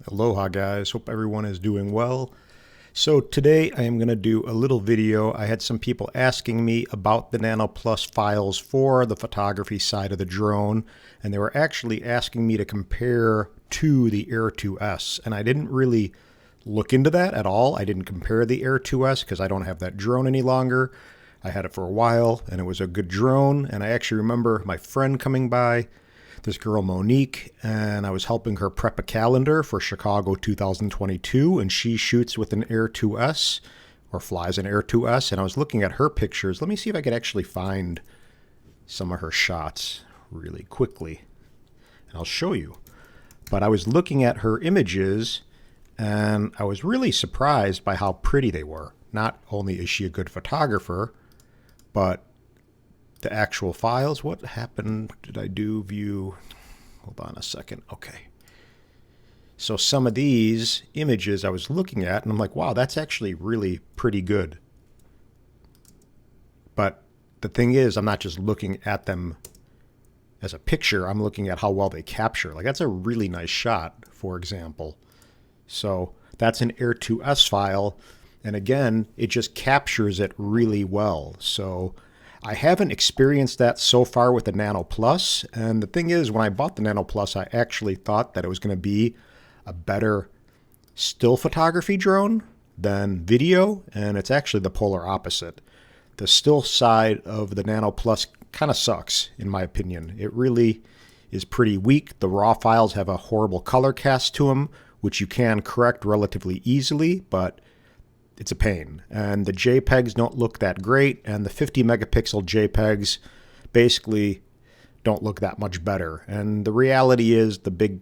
Aloha guys, hope everyone is doing well. So today I am going to do a little video. I had some people asking me about the Nano Plus files for the photography side of the drone, and they were actually asking me to compare to the Air2S, and I didn't really look into that at all. I didn't compare the Air2S because I don't have that drone any longer. I had it for a while and it was a good drone, and I actually remember my friend coming by, this girl Monique, and I was helping her prep a calendar for Chicago 2022, and she shoots with an Air2S or flies an Air2S, and I was looking at her pictures. Let me see if I could actually find some of her shots really quickly, and I'll show you. But I was looking at her images and I was really surprised by how pretty they were. Not only is she a good photographer, but the actual files. What happened? Did I do view? Hold on a second. Okay. So some of these images I was looking at and I'm like, wow, that's actually really pretty good. But the thing is, I'm not just looking at them as a picture. I'm looking at how well they capture. Like, that's a really nice shot, for example. So that's an Air2S file. And again, it just captures it really well. So I haven't experienced that so far with the Nano Plus. And the thing is, when I bought the Nano Plus, I actually thought that it was going to be a better still photography drone than video. And it's actually the polar opposite. The still side of the Nano Plus kind of sucks, in my opinion. It really is pretty weak. The raw files have a horrible color cast to them, which you can correct relatively easily, but it's a pain. And the JPEGs don't look that great, and the 50 megapixel JPEGs basically don't look that much better. And the reality is, the big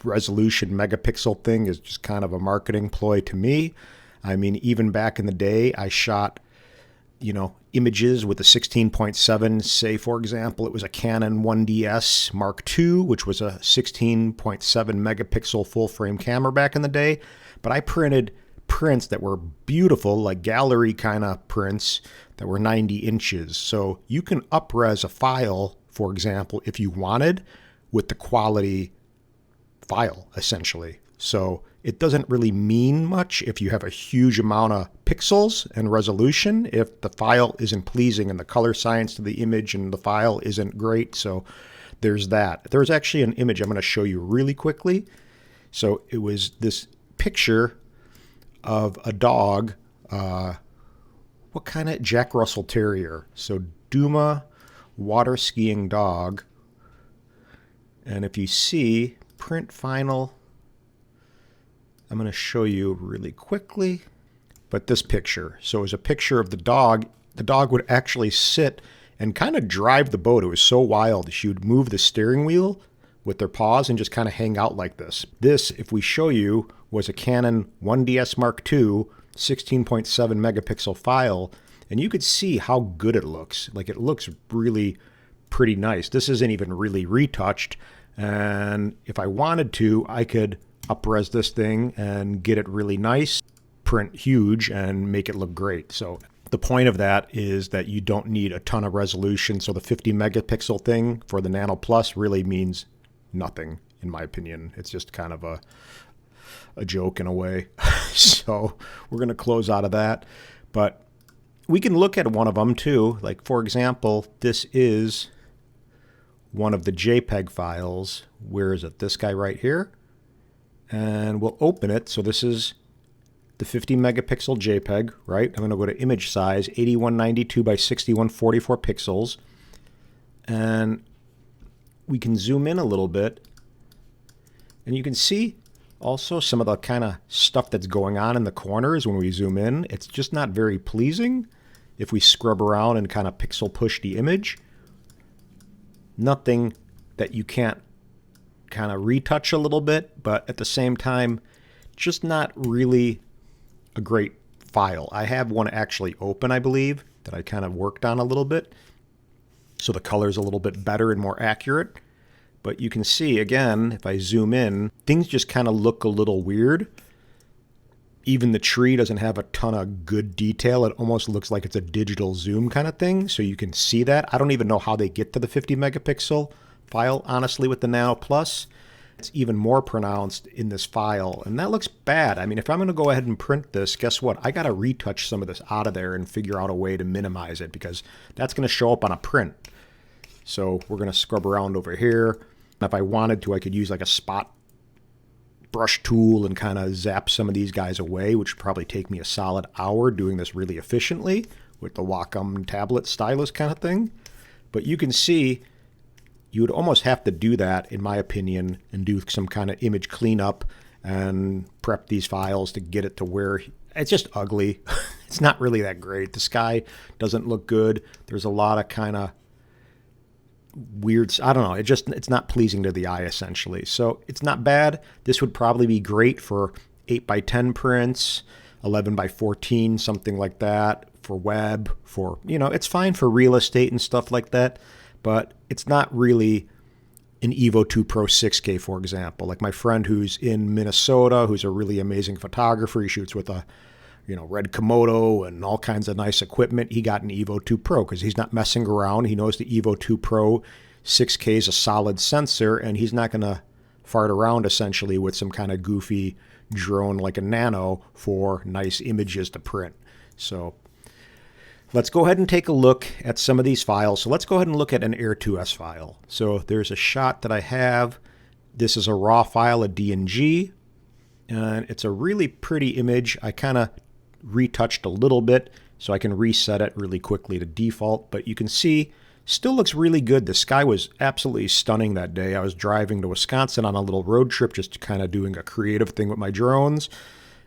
resolution megapixel thing is just kind of a marketing ploy to me. I mean, even back in the day, I shot, images with a 16.7, say, for example, it was a Canon 1DS Mark II, which was a 16.7 megapixel full frame camera back in the day. But I printed prints that were beautiful, like gallery kind of prints that were 90 inches. So you can up-res a file, for example, if you wanted, with the quality file, essentially. So it doesn't really mean much if you have a huge amount of pixels and resolution if the file isn't pleasing and the color science to the image and the file isn't great. So there's that. There's actually an image I'm going to show you really quickly. So it was this picture of a dog, what kind of Jack Russell Terrier? So Duma water skiing dog. And if you see print final, I'm going to show you really quickly, but this picture. So it was a picture of the dog. The dog would actually sit and kind of drive the boat. It was so wild. She would move the steering wheel with their paws and just kind of hang out like this. This, if we show you, was a Canon 1DS Mark II 16.7 megapixel file, and you could see how good it looks. Like, it looks really pretty nice. This isn't even really retouched, and if I wanted to, I could up-res this thing and get it really nice, print huge, and make it look great. So the point of that is that you don't need a ton of resolution. So the 50 megapixel thing for the Nano Plus really means nothing, in my opinion. It's just kind of a joke in a way. So we're going to close out of that. But we can look at one of them too. Like, for example, this is one of the JPEG files. Where is it? This guy right here. And we'll open it. So this is the 50 megapixel JPEG, right? I'm going to go to image size, 8192 by 6144 pixels. And we can zoom in a little bit. And you can see also some of the kind of stuff that's going on in the corners when we zoom in. It's just not very pleasing if we scrub around and kind of pixel push the image. Nothing that you can't kind of retouch a little bit, but at the same time, just not really a great file. I have one actually open, I believe, that I kind of worked on a little bit. So the color's a little bit better and more accurate. But you can see, again, if I zoom in, things just kind of look a little weird. Even the tree doesn't have a ton of good detail. It almost looks like it's a digital zoom kind of thing. So you can see that. I don't even know how they get to the 50 megapixel file, honestly, with the Nano Plus. It's even more pronounced in this file, and that looks bad. I mean, if I'm going to go ahead and print this, guess what? I got to retouch some of this out of there and figure out a way to minimize it, because that's going to show up on a print. So we're going to scrub around over here. If I wanted to, I could use like a spot brush tool and kind of zap some of these guys away, which would probably take me a solid hour doing this really efficiently with the Wacom tablet stylus kind of thing. But you can see you would almost have to do that, in my opinion, and do some kind of image cleanup and prep these files to get it to where it's just ugly. It's not really that great. The sky doesn't look good. There's a lot of kind of weird, I don't know, it's not pleasing to the eye, essentially. So it's not bad. This would probably be great for 8x10 prints, 11x14, something like that, for web, for, it's fine for real estate and stuff like that. But it's not really an Evo 2 Pro 6K, for example. Like my friend who's in Minnesota, who's a really amazing photographer, he shoots with a, red Komodo and all kinds of nice equipment. He got an Evo 2 Pro because he's not messing around. He knows the Evo 2 Pro 6K is a solid sensor, and he's not going to fart around, essentially, with some kind of goofy drone like a Nano for nice images to print. So let's go ahead and take a look at some of these files. So let's go ahead and look at an Air2S file. So there's a shot that I have. This is a raw file, a DNG, and it's a really pretty image. I kind of retouched a little bit so I can reset it really quickly to default, but you can see still looks really good. The sky was absolutely stunning that day. I was driving to Wisconsin on a little road trip, just kind of doing a creative thing with my drones.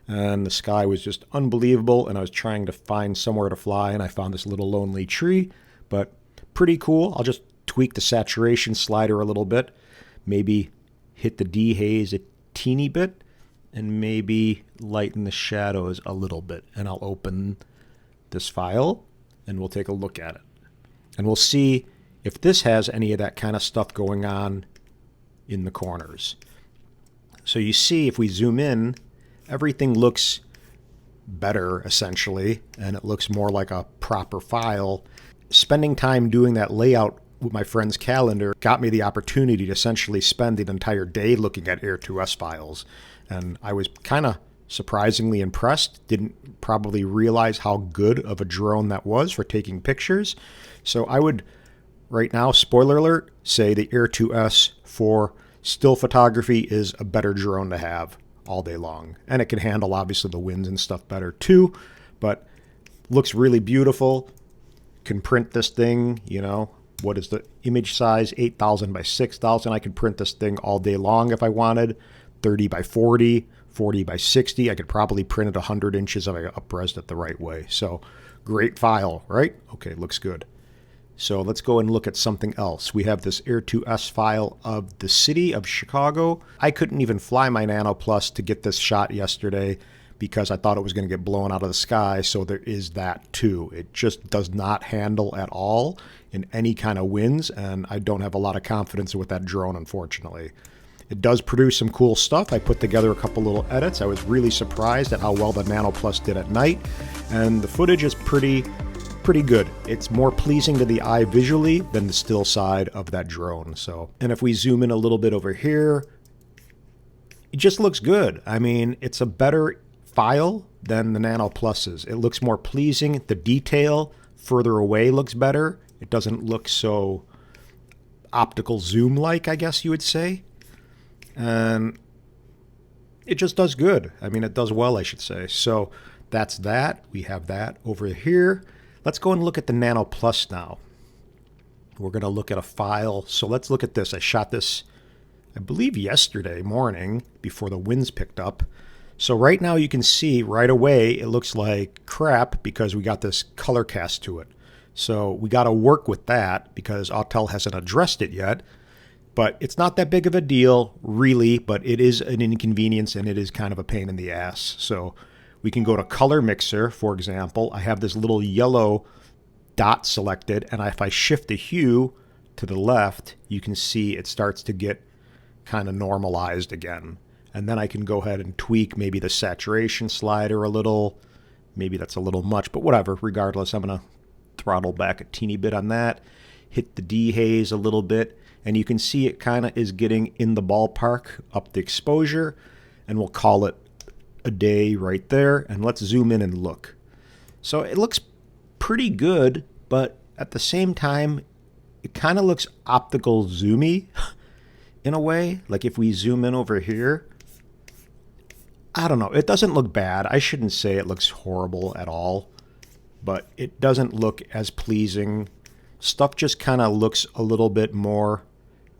And the sky was just unbelievable, and I was trying to find somewhere to fly, and I found this little lonely tree, but pretty cool. I'll just tweak the saturation slider a little bit, maybe hit the dehaze a teeny bit, and maybe lighten the shadows a little bit. And I'll open this file, and we'll take a look at it. And we'll see if this has any of that kind of stuff going on in the corners. So you see, if we zoom in, everything looks better, essentially, and it looks more like a proper file. Spending time doing that layout with my friend's calendar got me the opportunity to essentially spend an entire day looking at Air2S files. And I was kind of surprisingly impressed. Didn't probably realize how good of a drone that was for taking pictures. So I would, right now, spoiler alert, say the Air2S for still photography is a better drone to have all day long. And it can handle, obviously, the winds and stuff better too, but looks really beautiful. Can print this thing, what is the image size? 8,000 by 6,000. I could print this thing all day long if I wanted. 30 by 40, 40 by 60. I could probably print it 100 inches if I up-resed it the right way. So great file, right? Okay, looks good. So let's go and look at something else. We have this Air2S file of the city of Chicago. I couldn't even fly my Nano Plus to get this shot yesterday because I thought it was going to get blown out of the sky. So there is that too. It just does not handle at all in any kind of winds, and I don't have a lot of confidence with that drone, unfortunately. It does produce some cool stuff. I put together a couple little edits. I was really surprised at how well the Nano Plus did at night, and the footage is pretty good. It's more pleasing to the eye visually than the still side of that drone. So, and if we zoom in a little bit over here, it just looks good. I mean, it's a better file than the Nano Pluses. It looks more pleasing. The detail further away looks better. It doesn't look so optical zoom-like, I guess you would say. And it just does good. I mean, it does well, I should say. So that's that. We have that over here. Let's go and look at the Nano Plus now. We're going to look at a file. So let's look at this. I shot this, I believe, yesterday morning before the winds picked up. So right now you can see right away it looks like crap because we got this color cast to it. So we got to work with that because Autel hasn't addressed it yet. But it's not that big of a deal, really, but it is an inconvenience and it is kind of a pain in the ass. So we can go to Color Mixer, for example. I have this little yellow dot selected, and if I shift the hue to the left, you can see it starts to get kind of normalized again. And then I can go ahead and tweak maybe the saturation slider a little. Maybe that's a little much, but whatever. Regardless, I'm going to throttle back a teeny bit on that. Hit the dehaze a little bit. and you can see it kind of is getting in the ballpark up the exposure, and we'll call it a day right there. And let's zoom in and look. So it looks pretty good, but at the same time, it kind of looks optical zoomy in a way. Like if we zoom in over here, I don't know. It doesn't look bad. I shouldn't say it looks horrible at all, but it doesn't look as pleasing. Stuff just kind of looks a little bit more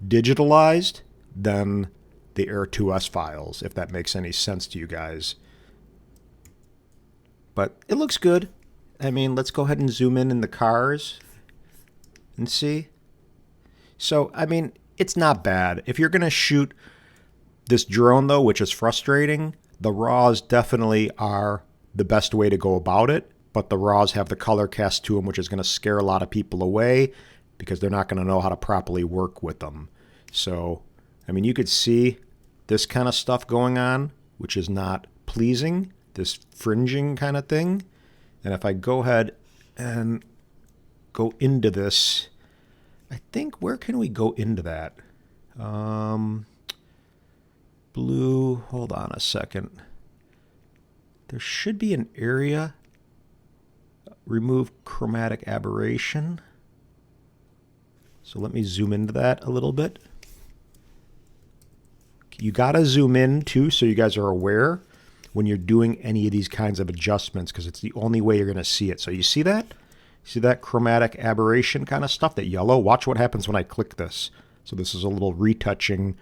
digitalized than the Air2S files, if that makes any sense to you guys. But it looks good. I mean, let's go ahead and zoom in the cars and see. So, I mean, it's not bad. If you're going to shoot this drone, though, which is frustrating, the RAWs definitely are the best way to go about it. But the RAWs have the color cast to them, which is going to scare a lot of people away because they're not going to know how to properly work with them. So, I mean, you could see this kind of stuff going on, which is not pleasing, this fringing kind of thing. And if I go ahead and go into this, I think, where can we go into that? Blue, hold on a second. There should be an area. Remove chromatic aberration. So let me zoom into that a little bit. You gotta zoom in too, so you guys are aware when you're doing any of these kinds of adjustments, because it's the only way you're gonna see it. So you see that? See that chromatic aberration kind of stuff, that yellow? Watch what happens when I click this. So this is a little retouching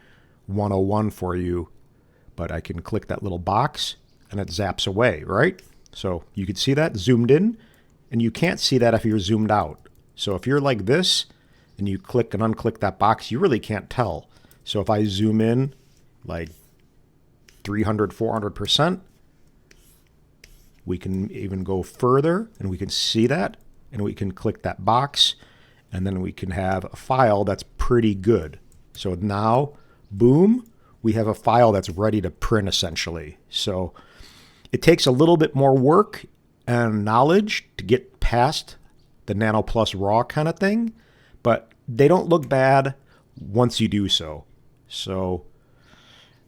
101 for you, but I can click that little box and it zaps away, right? So you can see that zoomed in, and you can't see that if you're zoomed out. So if you're like this and you click and unclick that box, you really can't tell. So if I zoom in like 300, 400%, we can even go further and we can see that, and we can click that box, and then we can have a file that's pretty good. So now, boom, we have a file that's ready to print essentially. So it takes a little bit more work and knowledge to get past the Nano Plus RAW kind of thing, but they don't look bad once you do so. So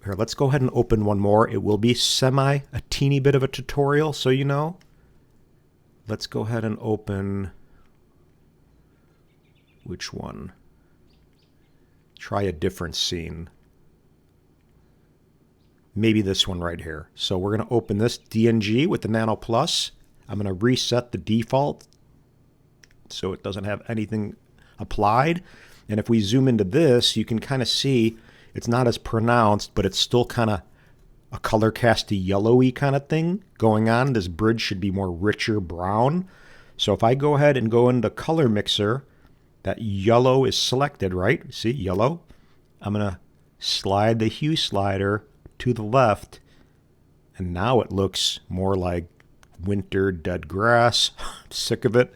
here, let's go ahead and open one more. It will be a teeny bit of a tutorial, so you know. Let's go ahead and open, which one? Try a different scene. Maybe this one right here. So we're going to open this DNG with the Nano Plus. I'm going to reset the default so it doesn't have anything applied. And if we zoom into this, you can kind of see it's not as pronounced, but it's still kind of a color casty yellowy kind of thing going on. This bridge should be more richer brown. So if I go ahead and go into color mixer, that yellow is selected, right? See, yellow. I'm going to slide the hue slider to the left, and now it looks more like winter dead grass. I'm sick of it.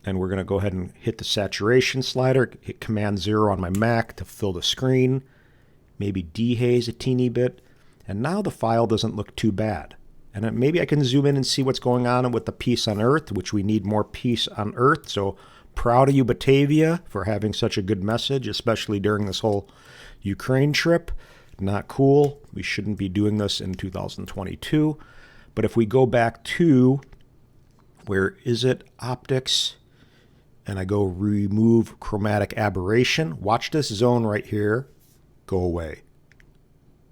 And we're going to go ahead and hit the saturation slider, hit Command 0 on my Mac to fill the screen, maybe dehaze a teeny bit, and now the file doesn't look too bad. And maybe I can zoom in and see what's going on with the peace on Earth, which we need more peace on Earth. So proud of you, Batavia, for having such a good message, especially during this whole Ukraine trip. Not cool. We shouldn't be doing this in 2022. But if we go back to, where is it? Optics. And I go remove chromatic aberration. Watch this zone right here go away.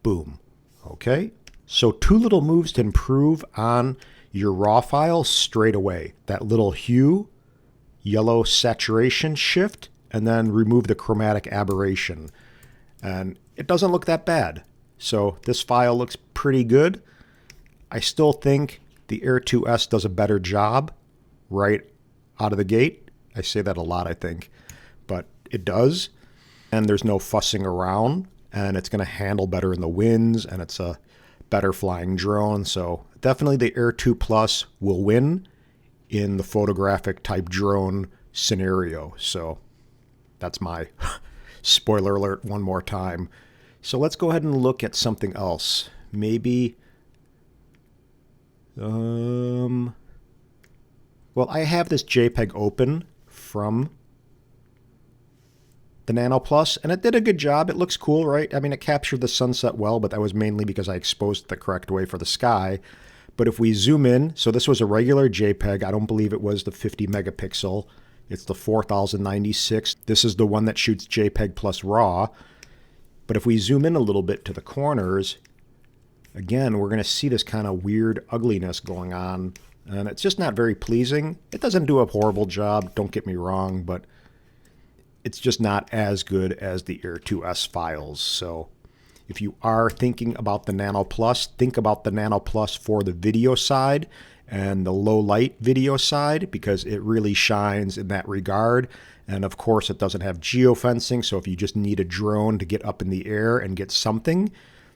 Boom. Okay. So 2 little moves to improve on your raw file straight away. That little hue, yellow saturation shift, and then remove the chromatic aberration. And it doesn't look that bad. So this file looks pretty good. I still think the Air2S does a better job right out of the gate. I say that a lot, I think, but it does. And there's no fussing around, and it's going to handle better in the winds, and it's a better flying drone. So definitely the Air 2 Plus will win in the photographic type drone scenario. So that's my spoiler alert one more time. So let's go ahead and look at something else. Maybe, well, I have this JPEG open from the Nano Plus, and it did a good job. It looks cool, right? I mean, it captured the sunset well, but that was mainly because I exposed it the correct way for the sky. But if we zoom in, so this was a regular JPEG. I don't believe it was the 50 megapixel. It's the 4096. This is the one that shoots JPEG plus RAW. But if we zoom in a little bit to the corners, again, we're going to see this kind of weird ugliness going on. And it's just not very pleasing. It doesn't do a horrible job, don't get me wrong, but it's just not as good as the Air2S files. So if you are thinking about the Nano Plus, think about the Nano Plus for the video side and the low light video side, because it really shines in that regard. And of course, it doesn't have geofencing, so if you just need a drone to get up in the air and get something,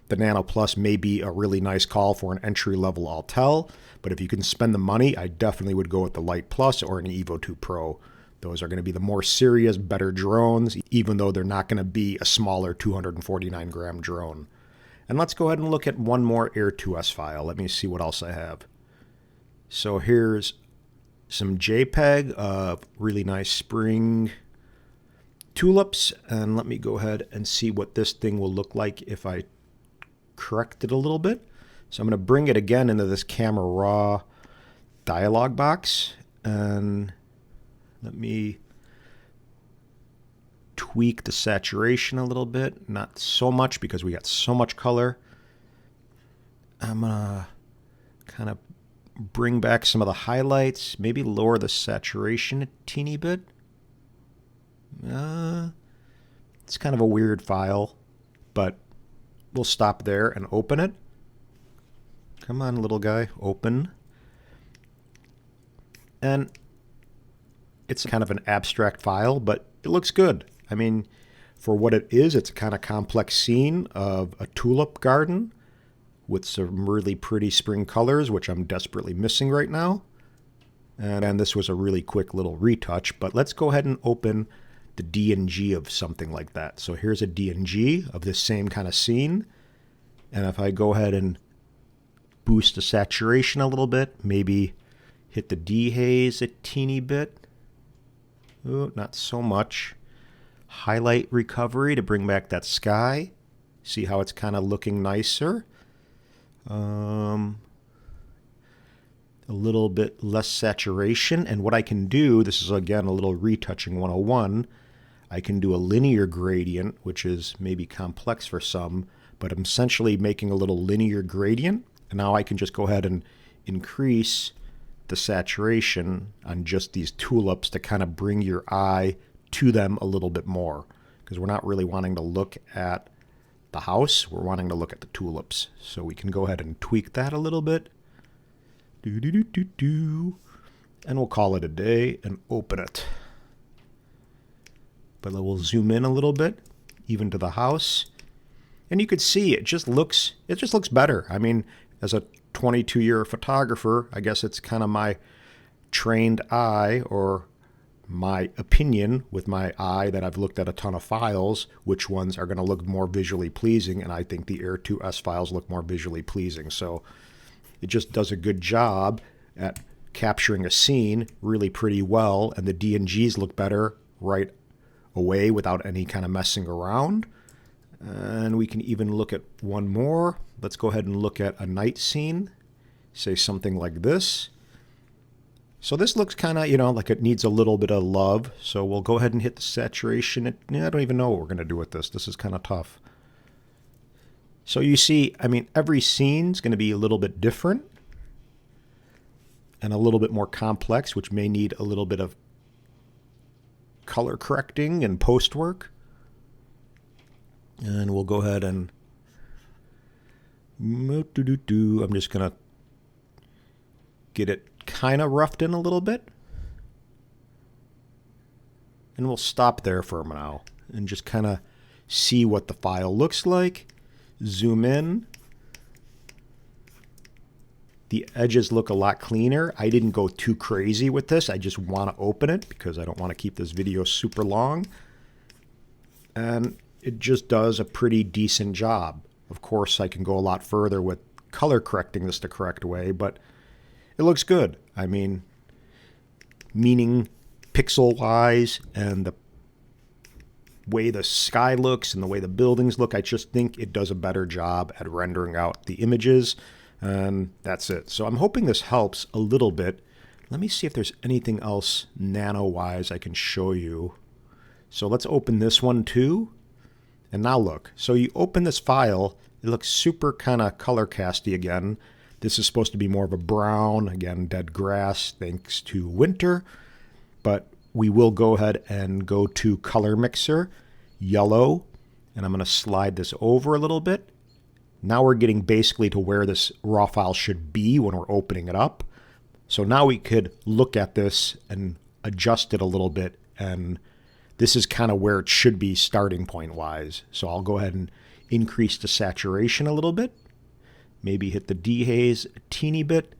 the Nano Plus may be a really nice call for an entry-level Autel. But if you can spend the money, I definitely would go with the Lite Plus or an Evo 2 Pro. Those are going to be the more serious, better drones, even though they're not going to be a smaller 249-gram drone. And let's go ahead and look at one more Air2S file. Let me see what else I have. So here's some JPEG of really nice spring tulips. And let me go ahead and see what this thing will look like if I correct it a little bit. So I'm going to bring it again into this Camera Raw dialog box. And let me tweak the saturation a little bit. Not so much because we got so much color. I'm going to kind of bring back some of the highlights. Maybe lower the saturation a teeny bit. It's kind of a weird file, but we'll stop there and open it. Come on, little guy, open. And it's kind of an abstract file, but it looks good. I mean, for what it is, it's a kind of complex scene of a tulip garden with some really pretty spring colors, which I'm desperately missing right now. And this was a really quick little retouch, but let's go ahead and open the DNG of something like that. So here's a DNG of this same kind of scene. And if I go ahead and boost the saturation a little bit, maybe hit the dehaze a teeny bit. Oh, not so much. Highlight recovery to bring back that sky. See how it's kind of looking nicer. A little bit less saturation. And what I can do, this is again a little retouching 101, I can do a linear gradient, which is maybe complex for some, but I'm essentially making a little linear gradient. And now I can just go ahead and increase the saturation on just these tulips to kind of bring your eye to them a little bit more, because we're not really wanting to look at the house, we're wanting to look at the tulips. So we can go ahead and tweak that a little bit. And we'll call it a day and open it. But we'll zoom in a little bit, even to the house. And you could see it just looks better. I mean, as a 22-year photographer, I guess it's kind of my trained eye, or my opinion with my eye that I've looked at a ton of files, which ones are going to look more visually pleasing, and I think the Air2S files look more visually pleasing. So it just does a good job at capturing a scene really pretty well, and the DNGs look better right away without any kind of messing around. And we can even look at one more. Let's go ahead and look at a night scene. Say something like this. So this looks kind of, like it needs a little bit of love. So we'll go ahead and hit the saturation. I don't even know what we're going to do with this. This is kind of tough. So you see, I mean, every scene's going to be a little bit different and a little bit more complex, which may need a little bit of color correcting and post work. And we'll go ahead and I'm just going to get it kind of roughed in a little bit. And we'll stop there for now and just kind of see what the file looks like. Zoom in. The edges look a lot cleaner. I didn't go too crazy with this. I just want to open it because I don't want to keep this video super long. And it just does a pretty decent job. Of course, I can go a lot further with color correcting this the correct way, but it looks good. I mean, meaning pixel-wise and way the sky looks and the way the buildings look. I just think it does a better job at rendering out the images. And that's it. So I'm hoping this helps a little bit. Let me see if there's anything else nano-wise I can show you. So let's open this one too. And now look. So you open this file, it looks super kind of color casty again. This is supposed to be more of a brown, again, dead grass thanks to winter. But we will go ahead and go to color mixer, yellow, and I'm going to slide this over a little bit. Now we're getting basically to where this raw file should be when we're opening it up. So now we could look at this and adjust it a little bit, and this is kind of where it should be starting point wise. So I'll go ahead and increase the saturation a little bit, maybe hit the dehaze a teeny bit,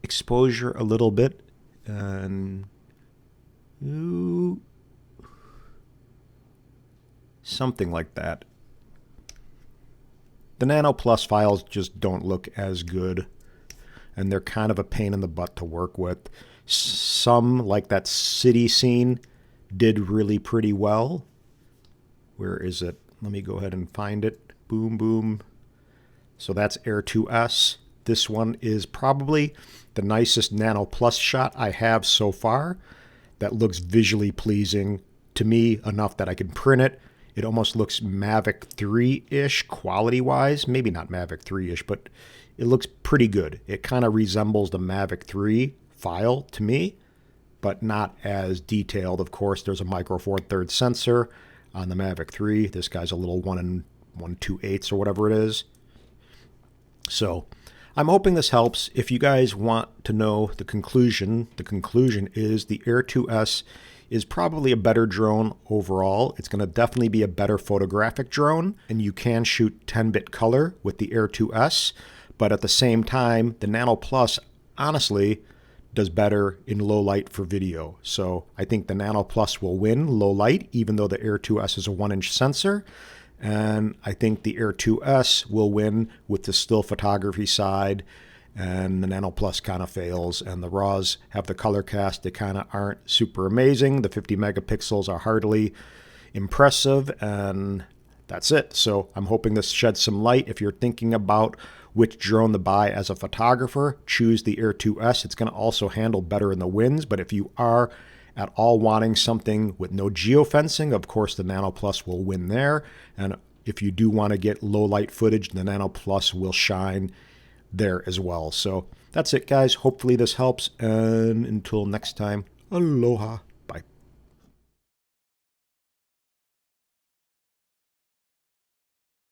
exposure a little bit, and something like that. The Nano+ files just don't look as good, and they're kind of a pain in the butt to work with. Some, like that city scene, did really pretty well. Where is it? Let me go ahead and find it. Boom, boom. So that's Air2S. This one is probably the nicest Nano+ shot I have so far. That looks visually pleasing to me enough that I can print it. It almost looks Mavic 3-ish quality-wise. Maybe not Mavic 3-ish, but it looks pretty good. It kind of resembles the Mavic 3 file to me, but not as detailed. Of course, there's a micro four thirds sensor on the Mavic 3. This guy's a little 1 2/8 or whatever it is. So I'm hoping this helps. If you guys want to know the conclusion is the Air2S is probably a better drone overall. It's going to definitely be a better photographic drone, and you can shoot 10-bit color with the Air2S, but at the same time, the Nano+ honestly does better in low light for video. So I think the Nano+ will win low light, even though the Air2S is a 1-inch sensor. And I think the Air2S will win with the still photography side, and the Nano+ kind of fails, and the RAWs have the color cast. They kind of aren't super amazing. The 50 megapixels are hardly impressive, and that's it. So I'm hoping this sheds some light. If you're thinking about which drone to buy as a photographer, choose the Air2S. It's going to also handle better in the winds, but if you are at all wanting something with no geofencing, of course the Nano+ will win there. And if you do want to get low light footage, the Nano+ will shine there as well. So that's it, guys. Hopefully this helps, and until next time, aloha.